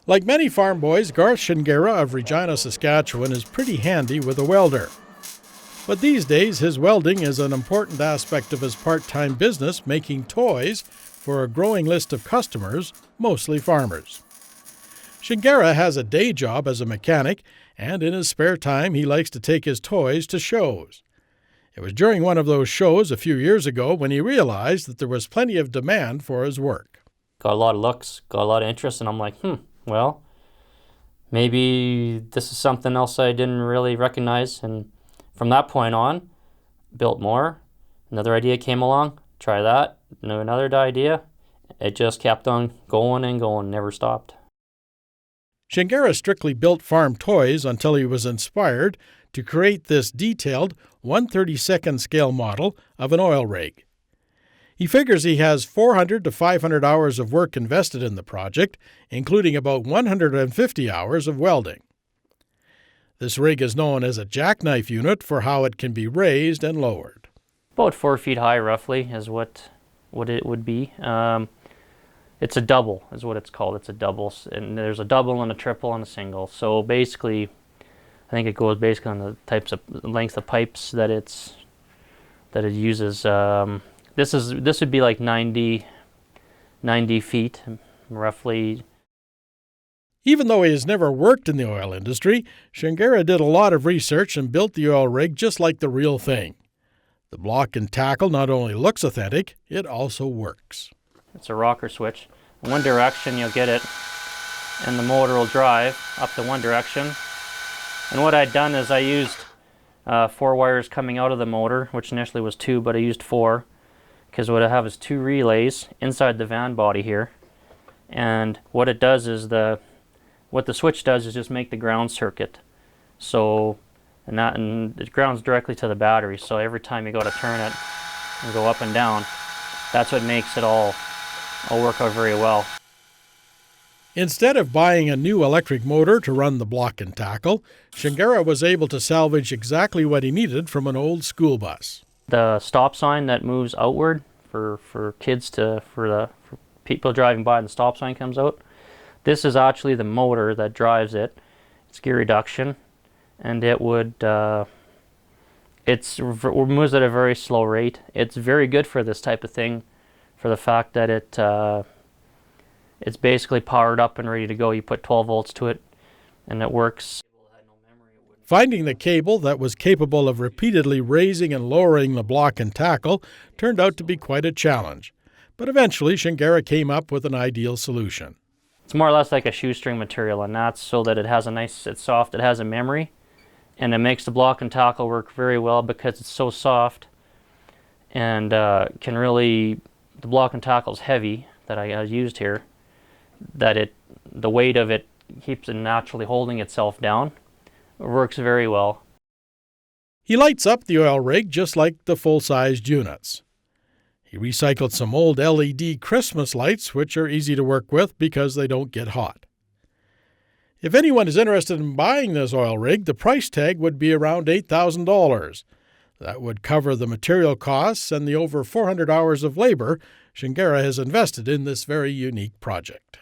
Like many farm boys, Garth Shyngera of Regina, Saskatchewan is pretty handy with a welder. But these days, his welding is an important aspect of his part-time business, making toys for a growing list of customers, mostly farmers. Shyngera has a day job as a mechanic, and in his spare time he likes to take his toys to shows. It was during one of those shows a few years ago when he realized that there was plenty of demand for his work. Got a lot of looks, got a lot of interest, and I'm like, well, maybe this is something else I didn't really recognize. And from that point on, built more. Another idea came along, try that, another idea. It just kept on going and going, never stopped. Shyngera strictly built farm toys until he was inspired to create this detailed 1/32nd scale model of an oil rig. He figures he has 400 to 500 hours of work invested in the project, including about 150 hours of welding. This rig is known as a jackknife unit for how it can be raised and lowered. About 4 feet high, roughly, is what it would be. It's a double, is what it's called. It's a double, and there's a double and a triple and a single. So basically, I think it goes basically on the types of length of pipes that it uses. This would be like 90 feet, roughly. Even though he has never worked in the oil industry, Shyngera did a lot of research and built the oil rig just like the real thing. The block and tackle not only looks authentic, it also works. It's a rocker switch. In one direction you'll get it, and the motor will drive up to one direction. And what I'd done is I used 4 wires coming out of the motor, which initially was 2, but I used 4. Because what I have is 2 relays inside the van body here, and what it does is what the switch does is just make the ground circuit. So and it grounds directly to the battery. So every time you go to turn it and go up and down, that's what makes it all work out very well. Instead of buying a new electric motor to run the block and tackle, Shyngera was able to salvage exactly what he needed from an old school bus. The stop sign that moves outward for people driving by, and the stop sign comes out. This is actually the motor that drives it. It's gear reduction, and it moves at a very slow rate. It's very good for this type of thing, for the fact that it's basically powered up and ready to go. You put 12 volts to it, and it works. Finding the cable that was capable of repeatedly raising and lowering the block and tackle turned out to be quite a challenge. But eventually, Shyngera came up with an ideal solution. It's more or less like a shoestring material, and that's so that it's soft, it has a memory, and it makes the block and tackle work very well because it's so soft, and the block and tackle is heavy that I used here, that the weight of it keeps it naturally holding itself down. It works very well. He lights up the oil rig just like the full-sized units. He recycled some old LED Christmas lights, which are easy to work with because they don't get hot. If anyone is interested in buying this oil rig, the price tag would be around $8,000. That would cover the material costs and the over 400 hours of labor Shyngera has invested in this very unique project.